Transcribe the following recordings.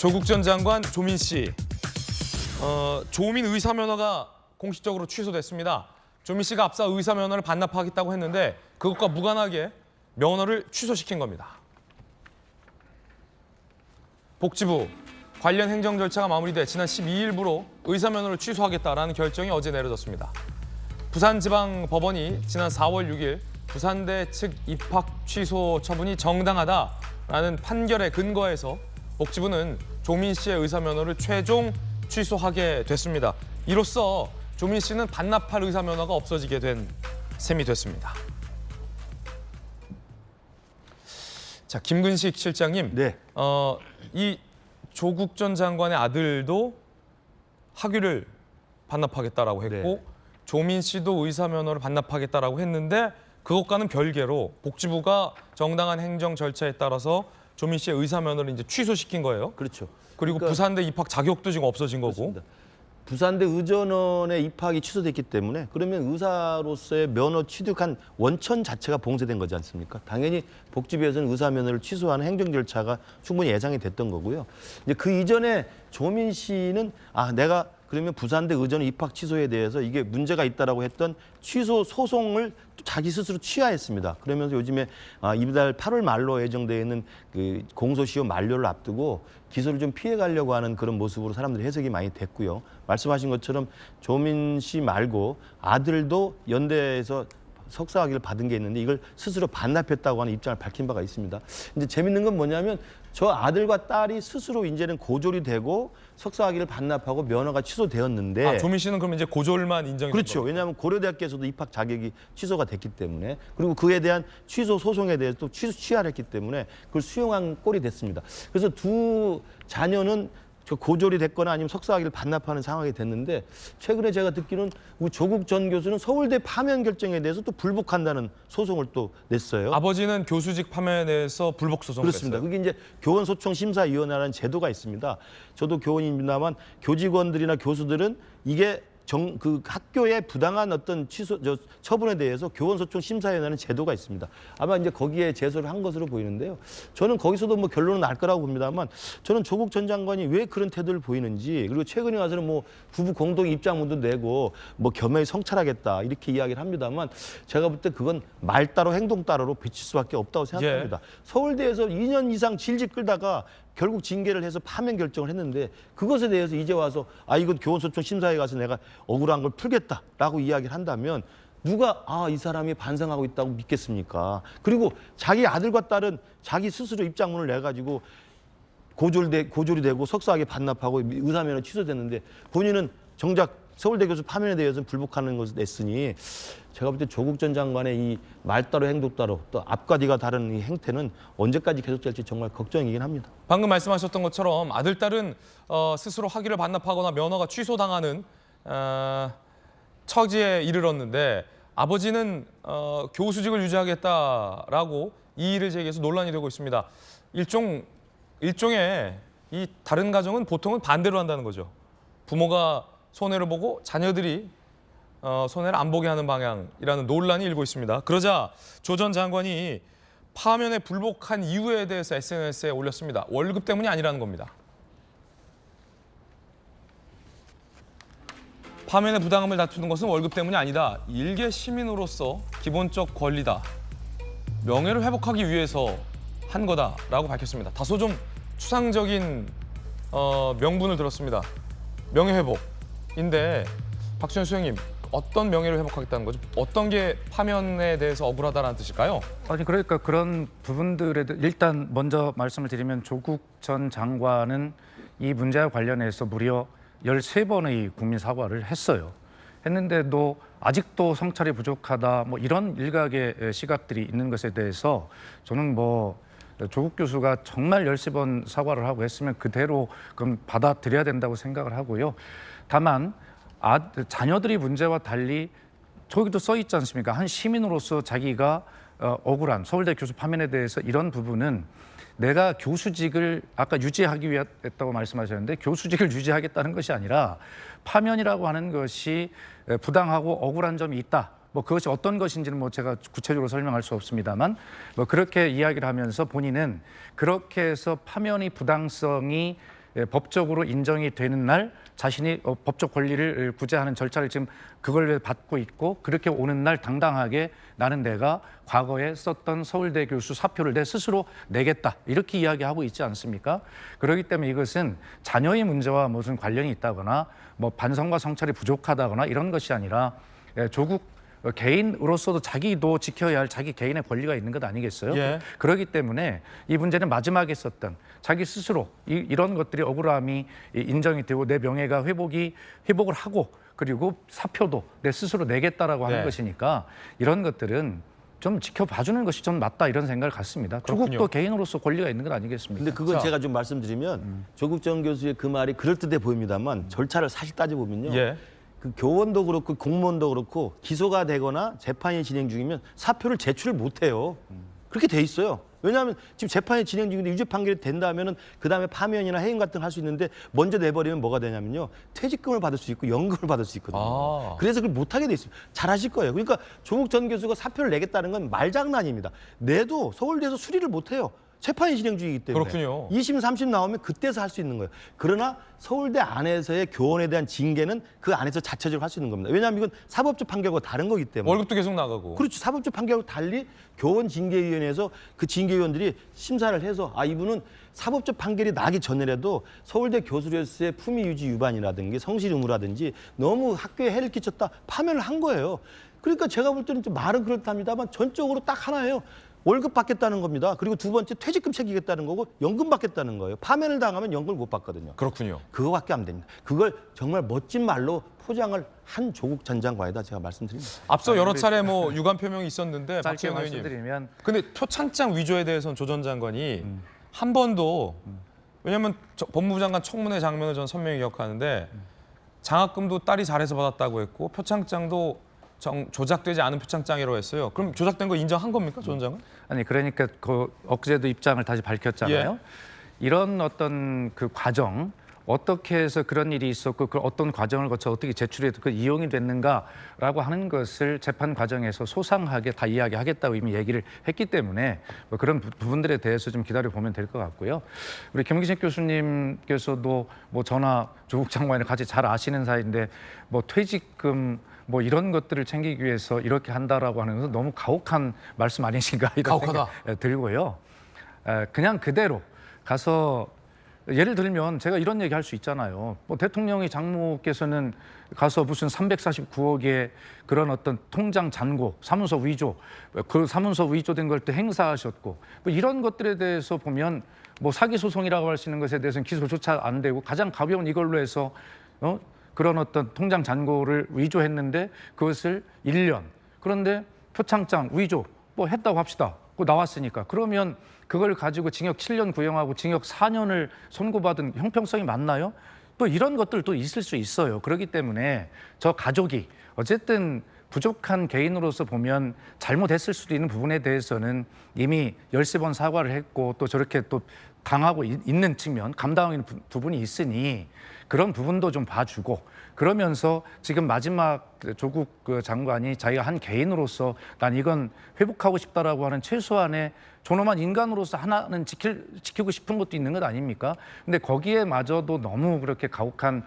조국 전 장관 조민 씨, 조민 의사면허가 공식적으로 취소됐습니다. 조민 씨가 앞서 의사면허를 반납하겠다고 했는데 그것과 무관하게 면허를 취소시킨 겁니다. 복지부 관련 행정 절차가 마무리돼 지난 12일부로 의사면허를 취소하겠다라는 결정이 어제 내려졌습니다. 부산지방법원이 지난 4월 6일 부산대 측 입학 취소 처분이 정당하다라는 판결에 근거해서 복지부는 조민 씨의 의사면허를 최종 취소하게 됐습니다. 이로써 조민 씨는 반납할 의사면허가 없어지게 된 셈이 됐습니다. 자, 김근식 실장님, 네. 이 조국 전 장관의 아들도 학위를 반납하겠다라고 했고 네. 조민 씨도 의사면허를 반납하겠다라고 했는데 그것과는 별개로 복지부가 정당한 행정 절차에 따라서 조민 씨의 의사면허를 이제 취소시킨 거예요. 그렇죠. 그리고 그러니까 부산대 입학 자격도 지금 없어진 거고. 그렇습니다. 부산대 의전원의 입학이 취소됐기 때문에 그러면 의사로서의 면허 취득한 원천 자체가 봉쇄된 거지 않습니까? 당연히 복지부에서는 의사 면허를 취소하는 행정 절차가 충분히 예상이 됐던 거고요. 이제 그 이전에 조민 씨는 내가 그러면 부산대 의전 입학 취소에 대해서 이게 문제가 있다라고 했던 취소 소송을 또 자기 스스로 취하했습니다. 그러면서 요즘에 이달 8월 말로 예정되어 있는 그 공소시효 만료를 앞두고 기소를 좀 피해가려고 하는 그런 모습으로 사람들이 해석이 많이 됐고요. 말씀하신 것처럼 조민 씨 말고 아들도 연대에서 석사학위를 받은 게 있는데 이걸 스스로 반납했다고 하는 입장을 밝힌 바가 있습니다. 이제 재밌는 건 뭐냐면 저 아들과 딸이 스스로 이제는 고졸이 되고 석사학위를 반납하고 면허가 취소되었는데 조민 씨는 그럼 이제 고졸만 인정이 그렇죠. 된 거예요? 왜냐하면 고려대학교에서도 입학 자격이 취소가 됐기 때문에 그리고 그에 대한 취소 소송에 대해서 또 취하를 했기 때문에 그걸 수용한 꼴이 됐습니다. 그래서 두 자녀는 저 고졸이 됐거나 아니면 석사학위를 반납하는 상황이 됐는데 최근에 제가 듣기로는 우리 조국 전 교수는 서울대 파면 결정에 대해서 또 불복한다는 소송을 또 냈어요. 아버지는 교수직 파면에 대해서 불복 소송을 그렇습니다. 냈어요. 그게 이제 교원소총심사위원회라는 제도가 있습니다. 저도 교원입니다만 교직원들이나 교수들은 이게 그 학교의 부당한 어떤 처분에 대해서 교원소총심사위원회라는 제도가 있습니다. 아마 이제 거기에 제소를 한 것으로 보이는데요. 저는 거기서도 뭐 결론은 날 거라고 봅니다만 저는 조국 전 장관이 왜 그런 태도를 보이는지 그리고 최근에 와서는 뭐 부부 공동 입장문도 내고 뭐 겸허히 성찰하겠다 이렇게 이야기를 합니다만 제가 볼 때 그건 말 따로 행동 따로로 비칠 수밖에 없다고 생각합니다. 서울대에서 2년 이상 질질 끌다가 결국 징계를 해서 파면 결정을 했는데 그것에 대해서 이제 와서 이건 교원소총 심사에 가서 내가 억울한 걸 풀겠다라고 이야기를 한다면 누가 이 사람이 반성하고 있다고 믿겠습니까? 그리고 자기 아들과 딸은 자기 스스로 입장문을 내가지고 고졸이 되고 석사학위 반납하고 의사면허 취소됐는데 본인은 정작 서울대 교수 파면에 대해서는 불복하는 것을 냈으니 제가 볼 때 조국 전 장관의 이 말 따로 행동 따로 또 앞과 뒤가 다른 이 행태는 언제까지 계속될지 정말 걱정이긴 합니다. 방금 말씀하셨던 것처럼 아들, 딸은 스스로 학위를 반납하거나 면허가 취소당하는 처지에 이르렀는데 아버지는 교수직을 유지하겠다라고 이의를 제기해서 논란이 되고 있습니다. 일종의 이 다른 가정은 보통은 반대로 한다는 거죠. 부모가 손해를 보고 자녀들이 손해를 안 보게 하는 방향이라는 논란이 일고 있습니다. 그러자 조 전 장관이 파면에 불복한 이유에 대해서 SNS에 올렸습니다. 월급 때문이 아니라는 겁니다. 파면의 부당함을 다투는 것은 월급 때문이 아니다. 일개 시민으로서 기본적 권리다. 명예를 회복하기 위해서 한 거다라고 밝혔습니다. 다소 좀 추상적인 명분을 들었습니다. 명예회복인데 박수현 수석님 어떤 명예를 회복하겠다는 거죠? 어떤 게 파면에 대해서 억울하다는 뜻일까요? 아니 그러니까 그런 부분들에 일단 먼저 말씀을 드리면 조국 전 장관은 이 문제와 관련해서 무려 13번의 국민 사과를 했어요. 했는데도 아직도 성찰이 부족하다 뭐 이런 일각의 시각들이 있는 것에 대해서 저는 뭐 조국 교수가 정말 13번 사과를 하고 했으면 그대로 그럼 받아들여야 된다고 생각을 하고요. 다만 자녀들이 문제와 달리 저기도 써 있지 않습니까? 한 시민으로서 자기가 억울한 서울대 교수 파면에 대해서 이런 부분은 내가 교수직을 아까 유지하기 위했다고 말씀하셨는데 교수직을 유지하겠다는 것이 아니라 파면이라고 하는 것이 부당하고 억울한 점이 있다. 뭐 그것이 어떤 것인지는 뭐 제가 구체적으로 설명할 수 없습니다만 뭐 그렇게 이야기를 하면서 본인은 그렇게 해서 파면의 부당성이 법적으로 인정이 되는 날 자신이 법적 권리를 구제하는 절차를 지금 그걸 받고 있고 그렇게 오는 날 당당하게 나는 내가 과거에 썼던 서울대 교수 사표를 내 스스로 내겠다 이렇게 이야기하고 있지 않습니까? 그렇기 때문에 이것은 자녀의 문제와 무슨 관련이 있다거나 뭐 반성과 성찰이 부족하다거나 이런 것이 아니라 조국 개인으로서도 자기도 지켜야 할 자기 개인의 권리가 있는 것 아니겠어요? 예. 그렇기 때문에 이 문제는 마지막에 썼던 자기 스스로 이런 것들이 억울함이 인정이 되고 내 명예가 회복을 하고 그리고 사표도 내 스스로 내겠다라고 하는 네. 것이니까 이런 것들은 좀 지켜봐주는 것이 좀 맞다 이런 생각을 갖습니다. 그렇군요. 조국도 개인으로서 권리가 있는 것 아니겠습니까? 근데 그건 자. 제가 좀 말씀드리면 조국 전 교수의 그 말이 그럴듯해 보입니다만 절차를 사실 따져보면요. 예. 그 교원도 그렇고 공무원도 그렇고 기소가 되거나 재판이 진행 중이면 사표를 제출을 못해요. 그렇게 돼 있어요. 왜냐하면 지금 재판이 진행 중인데 유죄 판결이 된다면은 그 다음에 파면이나 해임 같은 거 할 수 있는데 먼저 내버리면 뭐가 되냐면요. 퇴직금을 받을 수 있고 연금을 받을 수 있거든요. 아. 그래서 그걸 못하게 돼 있습니다. 잘하실 거예요. 그러니까 조국 전 교수가 사표를 내겠다는 건 말장난입니다. 내도 서울대에서 수리를 못해요. 재판이 진행 중이기 때문에. 그렇군요. 2심, 3심 나오면 그때서 할 수 있는 거예요. 그러나 서울대 안에서의 교원에 대한 징계는 그 안에서 자체적으로 할 수 있는 겁니다. 왜냐하면 이건 사법적 판결과 다른 거기 때문에. 월급도 계속 나가고. 그렇죠. 사법적 판결과 달리 교원징계위원회에서 그 징계위원들이 심사를 해서 이분은 사법적 판결이 나기 전이라도 서울대 교수로서의 품위 유지 위반이라든지 성실 의무라든지 너무 학교에 해를 끼쳤다 파면을 한 거예요. 그러니까 제가 볼 때는 좀 말은 그렇답니다만 전적으로 딱 하나예요. 월급 받겠다는 겁니다. 그리고 두 번째 퇴직금 챙기겠다는 거고 연금 받겠다는 거예요. 파면을 당하면 연금을 못 받거든요. 그렇군요. 그거밖에 안 됩니다. 그걸 정말 멋진 말로 포장을 한 조국 전 장관이다 제가 말씀드립니다. 앞서 여러 차례 뭐 유감 표명이 있었는데 짧게 박지원 의원님. 말씀드리면 근데 표창장 위조에 대해서는 조 전 장관이 한 번도 왜냐하면 법무부 장관 청문회 장면을 전 선명히 기억하는데 장학금도 딸이 잘해서 받았다고 했고 표창장도 조작되지 않은 표창장이라고 했어요. 그럼 조작된 거 인정한 겁니까, 조 전 장관? 아니 그러니까 그 엊그제도 입장을 다시 밝혔잖아요. 예. 이런 어떤 그 과정 어떻게 해서 그런 일이 있었고 그 어떤 과정을 거쳐 어떻게 제출해서 그 이용이 됐는가라고 하는 것을 재판 과정에서 소상하게 다 이야기하겠다고 이미 얘기를 했기 때문에 뭐 그런 부분들에 대해서 좀 기다려 보면 될 것 같고요. 우리 김기식 교수님께서도 뭐 저나 조국 장관을 같이 잘 아시는 사이인데 뭐 퇴직금 뭐 이런 것들을 챙기기 위해서 이렇게 한다라고 하는 것은 너무 가혹한 말씀 아니신가 이런 가혹하다. 생각이 들고요. 그냥 그대로 가서 예를 들면 제가 이런 얘기 할 수 있잖아요. 뭐 대통령이 장모께서는 가서 무슨 349억의 그런 어떤 통장 잔고, 사문서 위조, 그 사문서 위조된 걸 또 행사하셨고 뭐 이런 것들에 대해서 보면 뭐 사기 소송이라고 할 수 있는 것에 대해서는 기소조차 안 되고 가장 가벼운 이걸로 해서 그런 어떤 통장 잔고를 위조했는데 그것을 1년. 그런데 표창장 위조 뭐 했다고 합시다. 그 나왔으니까. 그러면 그걸 가지고 징역 7년 구형하고 징역 4년을 선고받은 형평성이 맞나요? 또 이런 것들도 있을 수 있어요. 그렇기 때문에 저 가족이 어쨌든 부족한 개인으로서 보면 잘못했을 수도 있는 부분에 대해서는 이미 13번 사과를 했고 또 저렇게 또 당하고 있는 측면, 감당하고 있는 부분이 있으니 그런 부분도 좀 봐주고 그러면서 지금 마지막 조국 장관이 자기가 한 개인으로서 난 이건 회복하고 싶다라고 하는 최소한의 존엄한 인간으로서 하나는 지키고 싶은 것도 있는 것 아닙니까? 근데 거기에마저도 너무 그렇게 가혹한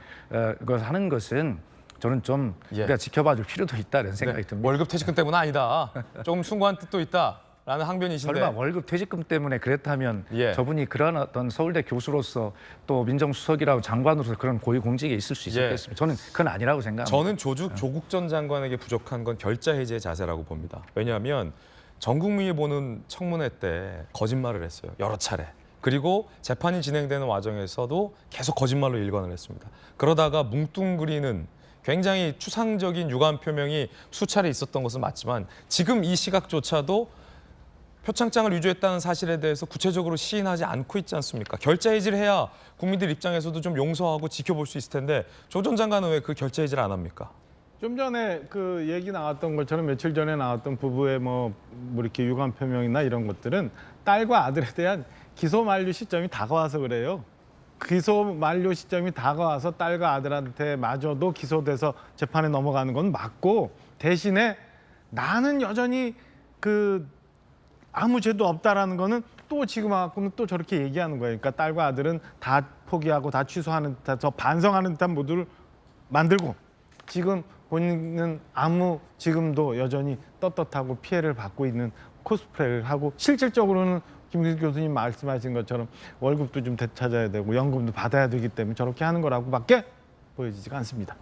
걸 하는 것은 저는 좀 우리가 지켜봐줄 필요도 있다는 생각이 듭니다. 월급 퇴직금 때문은 아니다. 조금 숭고한 뜻도 있다라는 항변이신데. 설마 월급 퇴직금 때문에 그랬다면 예. 저분이 그런 어떤 서울대 교수로서 또 민정수석이라고 장관으로서 그런 고위공직에 있을 수 있었겠습니다. 저는 그건 아니라고 생각합니다. 저는 조국 전 장관에게 부족한 건 결자 해지의 자세라고 봅니다. 왜냐하면 전 국민이 보는 청문회 때 거짓말을 했어요. 여러 차례. 그리고 재판이 진행되는 와중에서도 계속 거짓말로 일관을 했습니다. 그러다가 뭉뚱그리는 굉장히 추상적인 유감 표명이 수차례 있었던 것은 맞지만 지금 이 시각조차도 표창장을 위조했다는 사실에 대해서 구체적으로 시인하지 않고 있지 않습니까? 결자 해지를 해야 국민들 입장에서도 좀 용서하고 지켜볼 수 있을 텐데 조 전 장관은 왜 그 결자 해지를 안 합니까? 좀 전에 그 얘기 나왔던 것처럼 며칠 전에 나왔던 부부의 뭐 이렇게 유감 표명이나 이런 것들은 딸과 아들에 대한 기소 만료 시점이 다가와서 그래요. 기소 만료 시점이 다가와서 딸과 아들한테 마저도 기소돼서 재판에 넘어가는 건 맞고 대신에 나는 여전히 그 아무 죄도 없다라는 거는 또 지금 와갖고는 또 저렇게 얘기하는 거예요. 그러니까 딸과 아들은 다 포기하고 다 취소하는 듯한 저 반성하는 듯한 모드를 만들고 지금 본인은 지금도 여전히 떳떳하고 피해를 받고 있는 코스프레를 하고 실질적으로는 김기수 교수님 말씀하신 것처럼 월급도 좀 되찾아야 되고 연금도 받아야 되기 때문에 저렇게 하는 거라고밖에 보여지지가 않습니다.